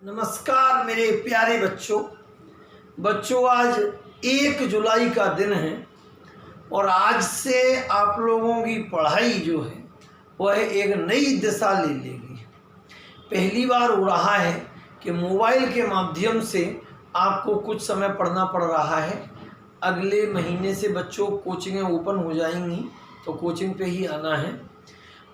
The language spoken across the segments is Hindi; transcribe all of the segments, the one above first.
नमस्कार मेरे प्यारे बच्चों आज 1 जुलाई का दिन है और आज से आप लोगों की पढ़ाई जो है वह एक नई दिशा ले लेगी। पहली बार हो रहा है कि मोबाइल के माध्यम से आपको कुछ समय पढ़ना पड़ रहा है। अगले महीने से बच्चों कोचिंगें ओपन हो जाएंगी तो कोचिंग पे ही आना है।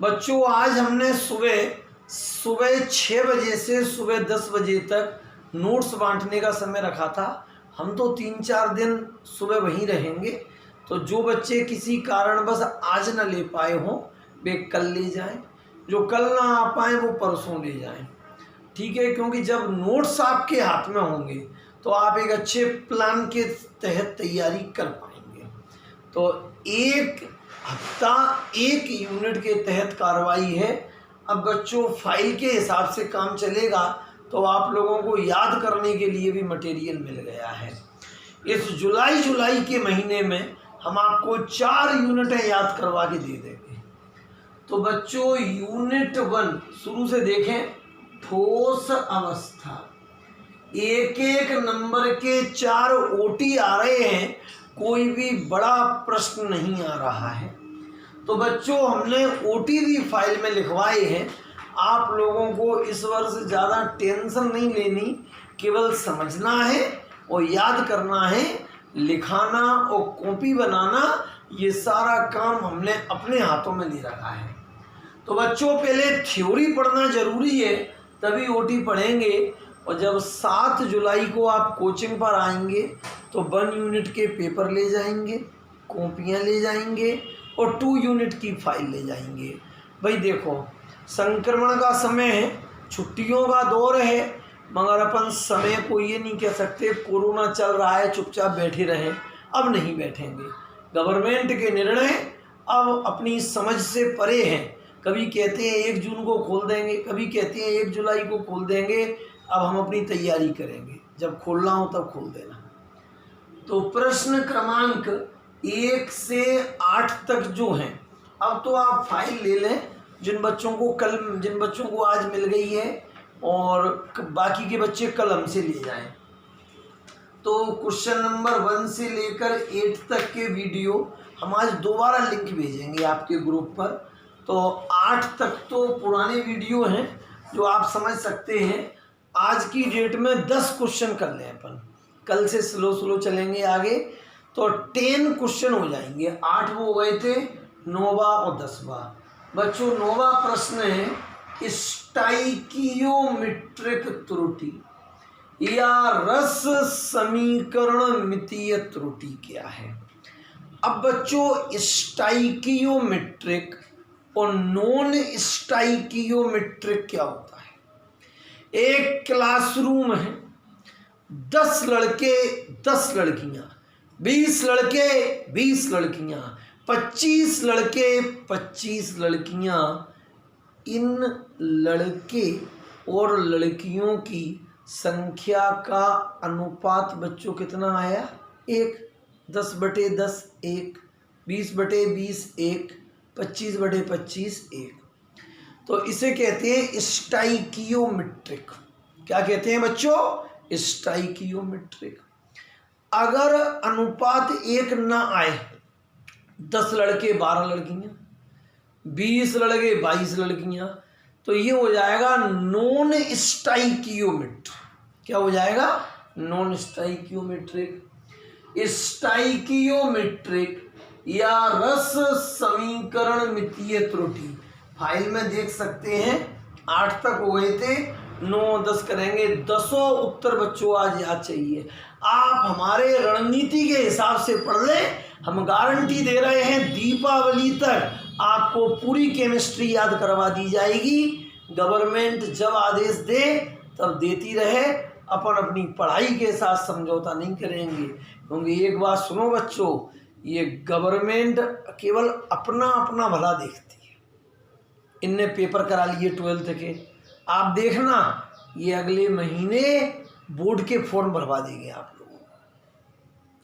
बच्चों आज हमने सुबह 6 बजे से सुबह 10 बजे तक नोट्स बांटने का समय रखा था। हम तो 3-4 दिन सुबह वहीं रहेंगे, तो जो बच्चे किसी कारणवश आज न ले पाए हों वे कल ले जाएं, जो कल ना आ पाए वो परसों ले जाएं, ठीक है। क्योंकि जब नोट्स आपके हाथ में होंगे तो आप एक अच्छे प्लान के तहत तैयारी कर पाएंगे। तो 1 हफ्ता 1 यूनिट के तहत कार्रवाई है। अब बच्चों फाइल के हिसाब से काम चलेगा तो आप लोगों को याद करने के लिए भी मटेरियल मिल गया है। इस जुलाई के महीने में हम आपको 4 यूनिटें याद करवा के दे देंगे। तो बच्चों यूनिट 1 शुरू से देखें, ठोस अवस्था। एक नंबर के 4 ओटी आ रहे हैं, कोई भी बड़ा प्रश्न नहीं आ रहा है। तो बच्चों हमने ओटीवी फाइल में लिखवाए हैं। आप लोगों को इस वर्ष ज़्यादा टेंशन नहीं लेनी, केवल समझना है और याद करना है। लिखाना और कॉपी बनाना ये सारा काम हमने अपने हाथों में ले रखा है। तो बच्चों पहले थ्योरी पढ़ना जरूरी है, तभी ओटी पढ़ेंगे। और जब 7 जुलाई को आप कोचिंग पर आएंगे तो 1 यूनिट के पेपर ले जाएंगे, कॉपियाँ ले जाएंगे और 2 यूनिट की फाइल ले जाएंगे। भाई देखो, संक्रमण का समय है, छुट्टियों का दौर है, मगर अपन समय को ये नहीं कह सकते कोरोना चल रहा है चुपचाप बैठे रहें। अब नहीं बैठेंगे। गवर्नमेंट के निर्णय अब अपनी समझ से परे हैं। कभी कहते हैं 1 जून को खोल देंगे, कभी कहते हैं 1 जुलाई को खोल देंगे। अब हम अपनी तैयारी करेंगे, जब खोलना हो तब खोल देना। तो प्रश्न क्रमांक 1 से 8 तक जो हैं, अब तो आप फाइल ले लें जिन बच्चों को आज मिल गई है, और बाकी के बच्चे कल हमसे ले जाएं। तो क्वेश्चन नंबर 1 से लेकर 8 तक के वीडियो हम आज दोबारा लिंक भेजेंगे आपके ग्रुप पर। तो 8 तक तो पुराने वीडियो हैं जो आप समझ सकते हैं। आज की डेट में 10 क्वेश्चन कर लें अपन, कल से स्लो चलेंगे आगे तो 10 क्वेश्चन हो जाएंगे। 8 वो गए थे, 9वां और 10वां। बच्चों 9वां प्रश्न है स्टाइकियोमेट्रिक त्रुटि या रस समीकरण मितीय त्रुटि क्या है। अब बच्चों स्टाइकियोमेट्रिक और नॉन स्टाइकियोमेट्रिक क्या होता है। एक क्लासरूम है, 10 लड़के 10 लड़कियां, 20 लड़के 20 लड़कियां, 25 लड़के 25 लड़कियां। इन लड़के और लड़कियों की संख्या का अनुपात बच्चों कितना आया? 1। 10/10 1, 20/20 1, 25/25 1। तो इसे कहते हैं स्टाइकियोमेट्रिक। क्या कहते हैं बच्चों? स्टाइकियोमेट्रिक। अगर अनुपात 1 ना आए, 10 लड़के 12 लड़कियां, 20 लड़के 22 लड़कियां, तो ये हो जाएगा नॉन स्टाइकियोमेट्रिक। क्या हो जाएगा? Non stoichiometric. स्टाइकियोमेट्रिक या रस समीकरण मितीय त्रुटि फाइल में देख सकते हैं। 8 तक हो गए थे, 9-10 करेंगे। 10 उत्तर बच्चों आज याद चाहिए। आप हमारे रणनीति के हिसाब से पढ़ लें, हम गारंटी दे रहे हैं दीपावली तक आपको पूरी केमिस्ट्री याद करवा दी जाएगी। गवर्नमेंट जब आदेश दे तब देती रहे, अपन अपनी पढ़ाई के साथ समझौता नहीं करेंगे। क्योंकि एक बात सुनो बच्चों, ये गवर्नमेंट केवल अपना भला देखती है। इनने पेपर करा लिए 12th के, आप देखना ये अगले महीने बोर्ड के फॉर्म भरवा देंगे आप लोगों को,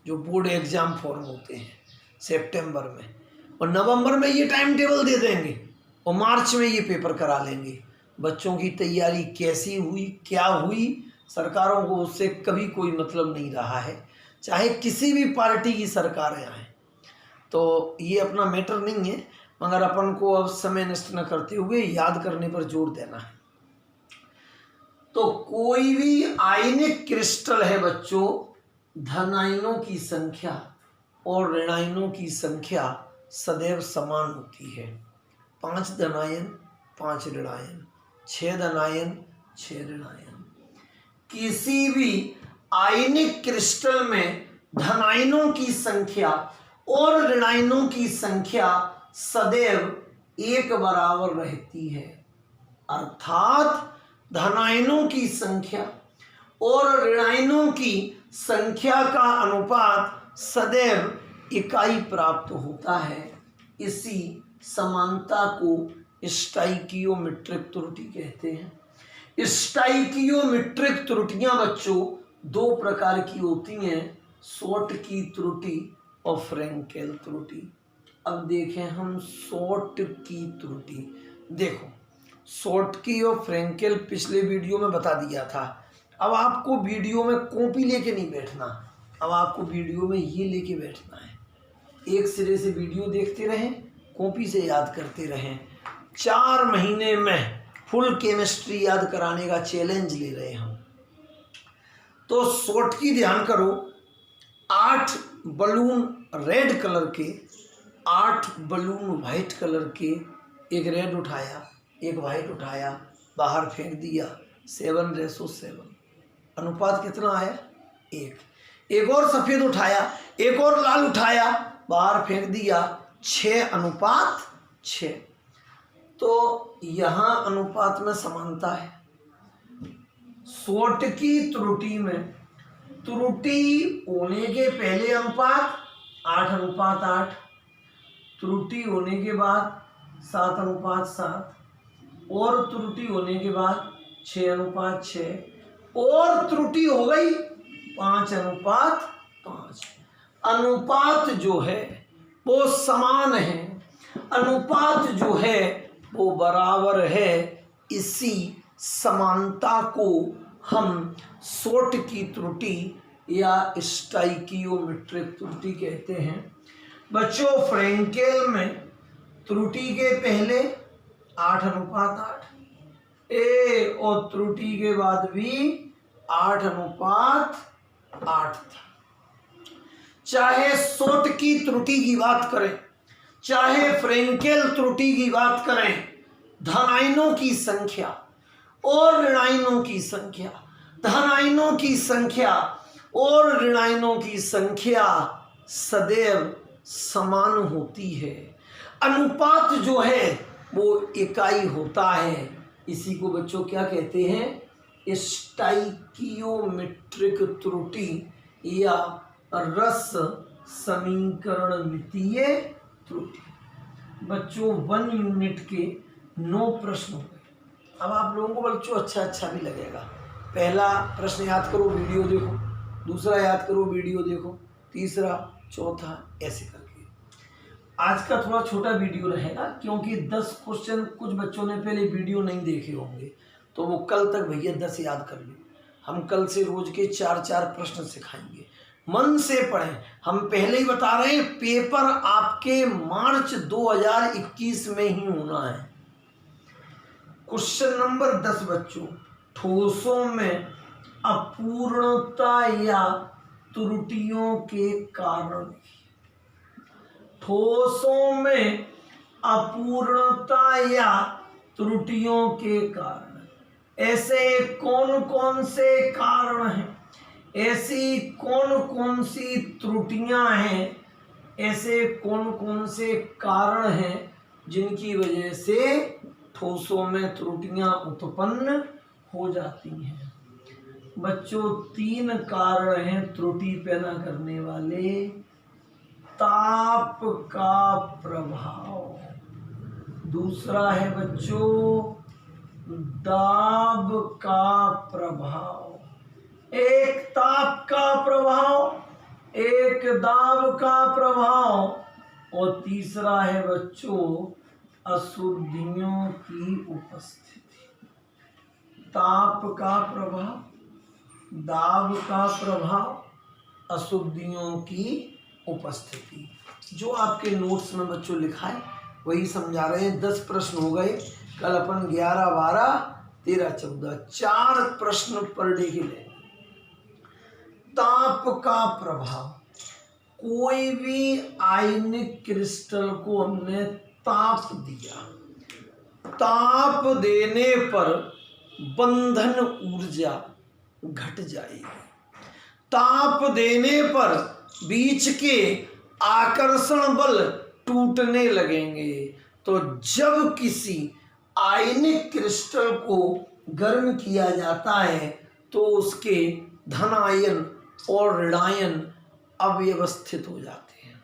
जो बोर्ड एग्ज़ाम फॉर्म होते हैं सितंबर में, और नवंबर में ये टाइम टेबल दे देंगे और मार्च में ये पेपर करा लेंगे। बच्चों की तैयारी कैसी हुई, क्या हुई, सरकारों को उससे कभी कोई मतलब नहीं रहा है, चाहे किसी भी पार्टी की सरकारें आए। तो ये अपना मैटर नहीं है, मगर अपन को अब समय नष्ट न करते हुए याद करने पर जोर देना है। तो कोई भी आयनिक क्रिस्टल है बच्चों, धनायनों की संख्या और ऋणायनों की संख्या सदैव समान होती है। 5 धनायन 5 ऋणायन, 6 धनायन 6 ऋणायन। किसी भी आयनिक क्रिस्टल में धनायनों की संख्या और ऋणायनों की संख्या सदैव एक बराबर रहती है, अर्थात धनायनों की संख्या और ऋणायनों की संख्या का अनुपात सदैव इकाई प्राप्त होता है। इसी समानता को स्टाइकियोमेट्रिक त्रुटि कहते हैं। स्टाइकियोमेट्रिक त्रुटियां बच्चों 2 प्रकार की होती हैं, शॉर्ट की त्रुटि और फ्रेंकेल त्रुटि। अब देखें हम शॉर्ट की त्रुटि। देखो, शॉर्ट की और फ्रेंकेल पिछले वीडियो में बता दिया था। अब आपको वीडियो में कॉपी लेके नहीं बैठना, अब आपको वीडियो में ये लेके बैठना है। एक सिरे से वीडियो देखते रहें, कॉपी से याद करते रहें। 4 महीने में फुल केमिस्ट्री याद कराने का चैलेंज ले रहे हैं हम। तो शॉर्ट की ध्यान करो, 8 बलून रेड कलर के, 8 बलून वाइट कलर के, एक रेड उठाया, एक वाइट उठाया, बाहर फेंक दिया, 7:7। अनुपात कितना आया? 1। एक और सफ़ेद उठाया, एक और लाल उठाया, बाहर फेंक दिया, 6:6। तो यहाँ अनुपात में समानता है। शॉर्ट की त्रुटि में त्रुटि होने के पहले अनुपात 8:8, त्रुटि होने के बाद 7:7, और त्रुटि होने के बाद 6:6, और त्रुटि हो गई 5:5। अनुपात जो है वो समान है, अनुपात जो है वो बराबर है। इसी समानता को हम शॉर्ट की त्रुटि या स्टाइकियोमेट्रिक त्रुटि कहते हैं। बच्चों, फ्रेंकेल में त्रुटि के पहले 8:8 और त्रुटि के बाद भी 8:8 था। चाहे शॉर्ट की त्रुटि की बात करें, चाहे फ्रेंकेल त्रुटि की बात करें, धनायनों की संख्या और ऋणायनों की संख्या, धनायनों की संख्या और ऋणायनों की संख्या सदैव समान होती है। अनुपात जो है वो इकाई होता है। इसी को बच्चों क्या कहते हैं? स्टाइकियोमेट्रिक त्रुटि या रस समीकरणमितीय त्रुटि। बच्चों 1 यूनिट के 9 प्रश्न हो गए। अब आप लोगों को बच्चों अच्छा भी लगेगा। पहला प्रश्न याद करो, वीडियो देखो, दूसरा याद करो, वीडियो देखो, तीसरा, चौथा, ऐसे करके। आज का थोड़ा छोटा वीडियो रहेगा क्योंकि 10 क्वेश्चन कुछ बच्चों ने पहले वीडियो नहीं देखे होंगे, तो वो कल तक भैया 10 याद कर लो। हम कल से रोज के 4-4 प्रश्न सिखाएंगे, मन से पढ़ें। हम पहले ही बता रहे हैं, पेपर आपके मार्च 2021 में ही होना है। क्वेश्चन नंबर 10 बच्चों, ठोसों में अपूर्णता या त्रुटियों के कारण। ठोसों में अपूर्णता या त्रुटियों के कारण ऐसे कौन कौन से कारण हैं, ऐसी कौन कौन सी त्रुटियां हैं, ऐसे कौन कौन से कारण हैं जिनकी वजह से ठोसों में त्रुटियां उत्पन्न हो जाती हैं। बच्चों 3 कारण हैं त्रुटि पैदा करने वाले। ताप का प्रभाव, दूसरा है बच्चों दाब का प्रभाव। एक ताप का प्रभाव, एक दाब का प्रभाव, और तीसरा है बच्चों अशुद्धियों की उपस्थिति। ताप का प्रभाव, दाब का प्रभाव, अशुद्धियों की उपस्थिति। जो आपके नोट्स में बच्चों लिखा है वही समझा रहे हैं। 10 प्रश्न हो गए। कल अपन 11, 12, 13, 14 4 प्रश्न पर डे के लिए। ताप का प्रभाव, कोई भी आयनिक क्रिस्टल को हमने ताप दिया, ताप देने पर बंधन ऊर्जा घट जाएगी। ताप देने पर बीच के आकर्षण बल टूटने लगेंगे। तो जब किसी आयनिक क्रिस्टल को गर्म किया जाता है तो उसके धनायन और ऋणायन अव्यवस्थित हो जाते हैं।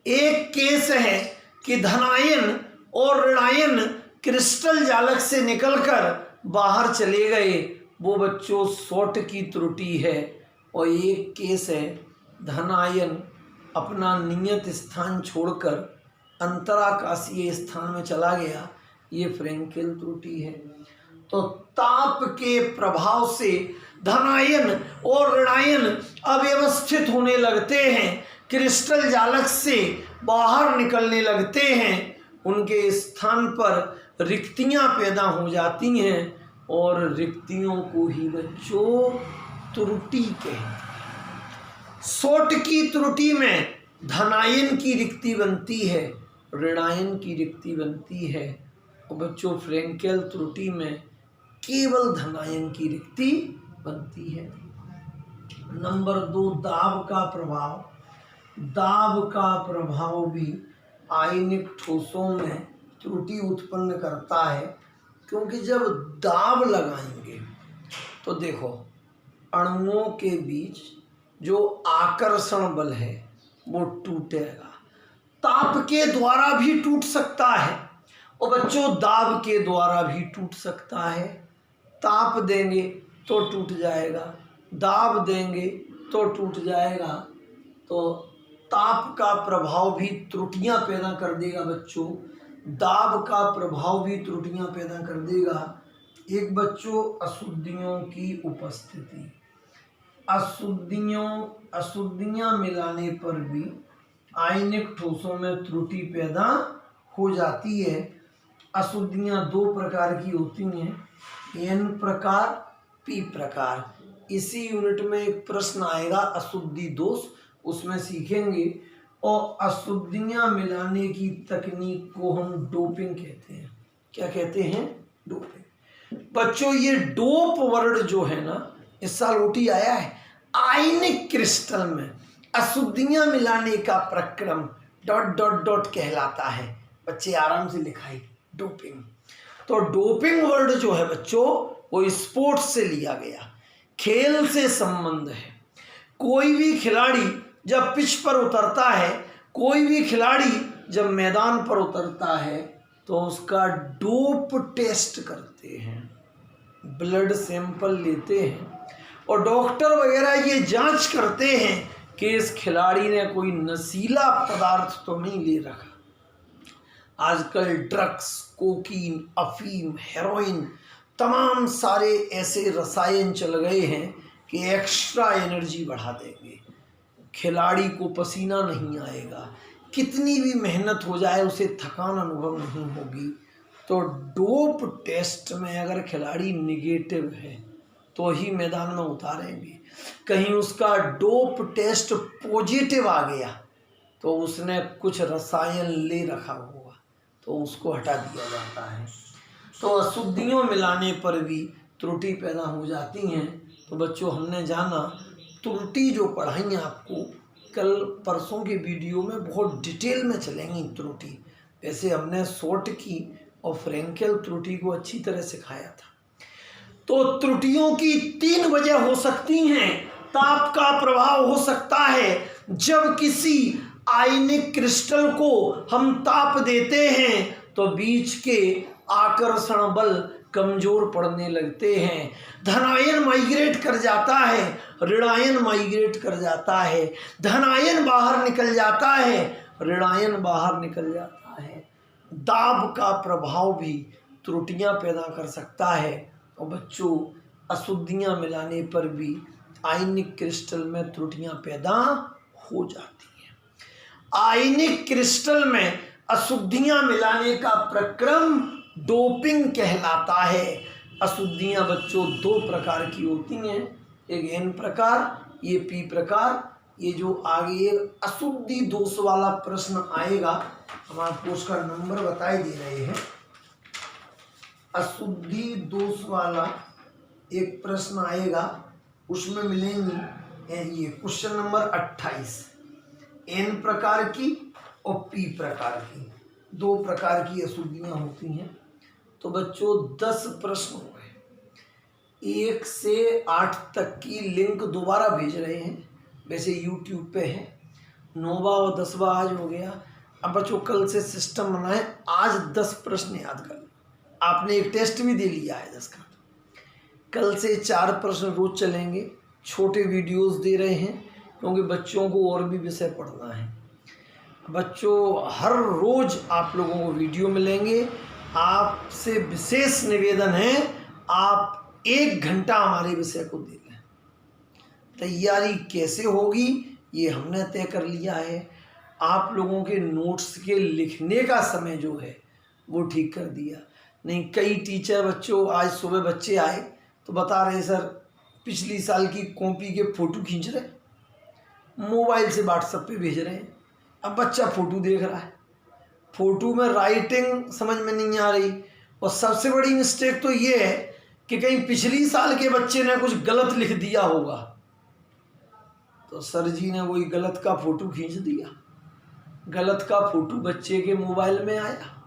एक केस है कि धनायन और ऋणायन क्रिस्टल जालक से निकलकर बाहर चले गए, वो बच्चों शॉर्ट की त्रुटि है। और एक केस है धनायन अपना नियत स्थान छोड़कर अंतराकाशीय स्थान में चला गया, ये फ्रेंकेल त्रुटि है। तो ताप के प्रभाव से धनायन और ऋणायन अव्यवस्थित होने लगते हैं, क्रिस्टल जालक से बाहर निकलने लगते हैं, उनके स्थान पर रिक्तियां पैदा हो जाती हैं और रिक्तियों को ही बच्चों त्रुटि कहते हैं। शॉर्ट की त्रुटि में धनायन की रिक्ति बनती है, ऋणायन की रिक्ति बनती है, और बच्चों फ्रेंकेल त्रुटि में केवल धनायन की रिक्ति बनती है। नंबर 2, दाब का प्रभाव। दाब का प्रभाव भी आयनिक ठोसों में त्रुटि उत्पन्न करता है, क्योंकि जब दाब लगाएंगे तो देखो अणुओं के बीच जो आकर्षण बल है वो टूटेगा। ताप के द्वारा भी टूट सकता है और बच्चों दाब के द्वारा भी टूट सकता है। ताप देंगे तो टूट जाएगा, दाब देंगे तो टूट जाएगा। तो ताप का प्रभाव भी त्रुटियां पैदा कर देगा बच्चों, दाब का प्रभाव भी त्रुटियां पैदा कर देगा। एक बच्चों अशुद्धियों की उपस्थिति। अशुद्धियां मिलाने पर भी आयनिक ठोसों में त्रुटि पैदा हो जाती है। अशुद्धियां 2 प्रकार की होती हैं, N प्रकार, P प्रकार। इसी यूनिट में एक प्रश्न आएगा अशुद्धि दोष, उसमें सीखेंगे। और अशुद्धियां मिलाने की तकनीक को हम डोपिंग कहते हैं। क्या कहते हैं? डोपिंग। बच्चों ये डोप वर्ड जो है ना, इस साल ओटी आया है। आयनिक क्रिस्टल में अशुद्धियां मिलाने का प्रक्रम ... कहलाता है। बच्चे आराम से लिखाई डोपिंग। तो डोपिंग वर्ड जो है बच्चों वो स्पोर्ट्स से लिया गया, खेल से संबंध है। कोई भी खिलाड़ी जब पिच पर उतरता है, कोई भी खिलाड़ी जब मैदान पर उतरता है तो उसका डोप टेस्ट करते हैं, ब्लड सैंपल लेते हैं और डॉक्टर वगैरह ये जांच करते हैं कि इस खिलाड़ी ने कोई नशीला पदार्थ तो नहीं ले रखा। आजकल ड्रग्स, कोकीन, अफीम, हेरोइन, तमाम सारे ऐसे रसायन चल गए हैं कि एक्स्ट्रा एनर्जी बढ़ा देंगे, खिलाड़ी को पसीना नहीं आएगा, कितनी भी मेहनत हो जाए उसे थकान अनुभव नहीं होगी। तो डोप टेस्ट में अगर खिलाड़ी निगेटिव है तो ही मैदान में उतारेंगे। कहीं उसका डोप टेस्ट पॉजिटिव आ गया तो उसने कुछ रसायन ले रखा होगा तो उसको हटा दिया जाता है। तो अशुद्धियों मिलाने पर भी त्रुटि पैदा हो जाती हैं। तो बच्चों हमने जाना त्रुटि जो पढ़ाई आपको कल परसों के वीडियो में बहुत डिटेल में चलेंगी त्रुटि। वैसे हमने शॉर्ट की और फ्रेंकेल त्रुटि को अच्छी तरह सिखाया था। तो त्रुटियों की 3 वजह हो सकती हैं। ताप का प्रभाव हो सकता है जब किसी आयनिक क्रिस्टल को हम ताप देते हैं तो बीच के आकर्षण बल कमजोर पड़ने लगते हैं, धनायन माइग्रेट कर जाता है, ऋणायन माइग्रेट कर जाता है, धनायन बाहर निकल जाता है, ऋणायन बाहर निकल जाता है। दाब का प्रभाव भी त्रुटियां पैदा कर सकता है और बच्चों अशुद्धियाँ मिलाने पर भी आयनिक क्रिस्टल में त्रुटियां पैदा हो जाती हैं। आयनिक क्रिस्टल में अशुद्धियां मिलाने का प्रक्रम डोपिंग कहलाता है। अशुद्धियां बच्चों दो प्रकार की होती हैं, एक एन प्रकार, ये पी प्रकार। ये जो आगे अशुद्धि दोष वाला प्रश्न आएगा, हम आपको उसका नंबर बताए दे रहे हैं। अशुद्धि दोष वाला एक प्रश्न आएगा, उसमें मिलेंगी ये क्वेश्चन नंबर 28, एन प्रकार की और पी प्रकार की, दो प्रकार की अशुद्धियां होती हैं। तो बच्चों 10 प्रश्न हो गए। 1 से 8 तक की लिंक दोबारा भेज रहे हैं, वैसे यूट्यूब पे है। 9वां और 10वां आज हो गया। अब बच्चों कल से सिस्टम बनाए, आज 10 प्रश्न याद कर लो। आपने एक टेस्ट भी दे लिया है 10 का। कल से 4 प्रश्न रोज चलेंगे, छोटे वीडियोस दे रहे हैं क्योंकि बच्चों को और भी विषय पढ़ना है। बच्चों हर रोज आप लोगों को वीडियो मिलेंगे। आपसे विशेष निवेदन है, आप 1 घंटा हमारे विषय को दे लें। तैयारी कैसे होगी ये हमने तय कर लिया है। आप लोगों के नोट्स के लिखने का समय जो है वो ठीक कर दिया। नहीं, कई टीचर बच्चों आज सुबह बच्चे आए तो बता रहे सर पिछली साल की कॉपी के फ़ोटो खींच रहे, मोबाइल से व्हाट्सएप पे भेज रहे हैं। अब बच्चा फ़ोटो देख रहा है, फ़ोटो में राइटिंग समझ में नहीं आ रही। और सबसे बड़ी मिस्टेक तो ये है कि कहीं पिछली साल के बच्चे ने कुछ गलत लिख दिया होगा, तो सर जी ने वही गलत का फ़ोटो खींच दिया। गलत का फ़ोटो बच्चे के मोबाइल में आया,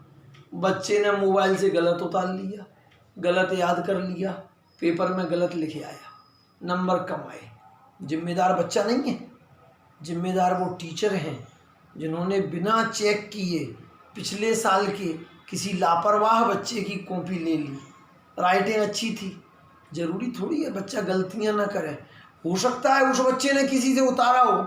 बच्चे ने मोबाइल से गलत उतार लिया, गलत याद कर लिया, पेपर में गलत लिखे आया, नंबर कम आए। जिम्मेदार बच्चा नहीं है, जिम्मेदार वो टीचर हैं जिन्होंने बिना चेक किए पिछले साल के किसी लापरवाह बच्चे की कॉपी ले ली। राइटिंग अच्छी थी, ज़रूरी थोड़ी है बच्चा गलतियां ना करे। हो सकता है उस बच्चे ने किसी से उतारा हो,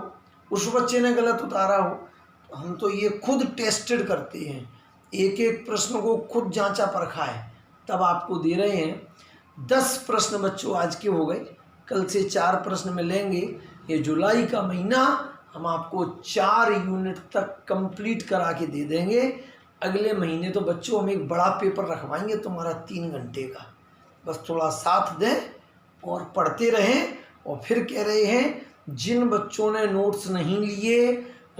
उस बच्चे ने गलत उतारा हो। हम तो ये खुद टेस्टेड करते हैं, एक एक प्रश्न को खुद जांचा परखा है, तब आपको दे रहे हैं। 10 प्रश्न बच्चों आज के हो गए, कल से 4 प्रश्न मिलेंगे। ये जुलाई का महीना हम आपको 4 यूनिट तक कंप्लीट करा के दे देंगे। अगले महीने तो बच्चों हम एक बड़ा पेपर रखवाएंगे तुम्हारा 3 घंटे का। बस थोड़ा साथ दें और पढ़ते रहें। और फिर कह रहे हैं जिन बच्चों ने नोट्स नहीं लिए,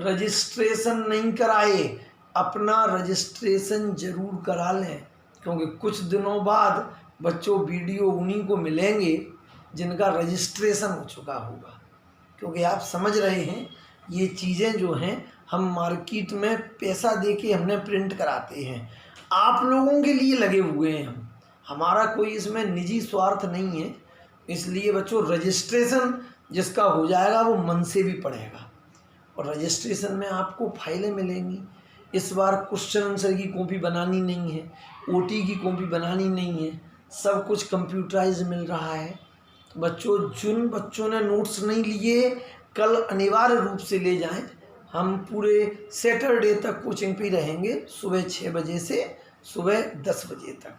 रजिस्ट्रेशन नहीं कराए, अपना रजिस्ट्रेशन जरूर करा लें, क्योंकि कुछ दिनों बाद बच्चों वीडियो उन्हीं को मिलेंगे जिनका रजिस्ट्रेशन हो चुका होगा। क्योंकि आप समझ रहे हैं ये चीज़ें जो हैं हम मार्केट में पैसा दे के हमने प्रिंट कराते हैं, आप लोगों के लिए लगे हुए हैं हम, हमारा कोई इसमें निजी स्वार्थ नहीं है। इसलिए बच्चों रजिस्ट्रेशन जिसका हो जाएगा वो मन से भी पढ़ेगा। और रजिस्ट्रेशन में आपको फाइलें मिलेंगी। इस बार क्वेश्चन आंसर की कॉपी बनानी नहीं है, ओटी की कॉपी बनानी नहीं है, सब कुछ कंप्यूटराइज मिल रहा है। तो बच्चों जिन बच्चों ने नोट्स नहीं लिए कल अनिवार्य रूप से ले जाएं। हम पूरे सैटरडे तक कोचिंग पे रहेंगे, सुबह 6 बजे से सुबह 10 बजे तक।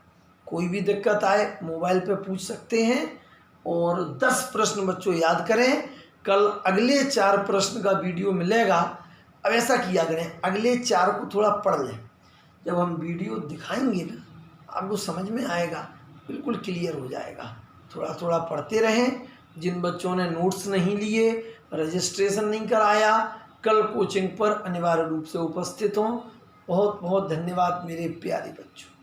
कोई भी दिक्कत आए मोबाइल पे पूछ सकते हैं। और 10 प्रश्न बच्चों याद करें। कल अगले 4 प्रश्न का वीडियो मिलेगा। अब ऐसा किया करें, अगले 4 को थोड़ा पढ़ लें, जब हम वीडियो दिखाएंगे ना आपको समझ में आएगा, बिल्कुल क्लियर हो जाएगा। थोड़ा थोड़ा पढ़ते रहें। जिन बच्चों ने नोट्स नहीं लिए, रजिस्ट्रेशन नहीं कराया, कल कोचिंग पर अनिवार्य रूप से उपस्थित हों। बहुत बहुत धन्यवाद मेरे प्यारे बच्चों।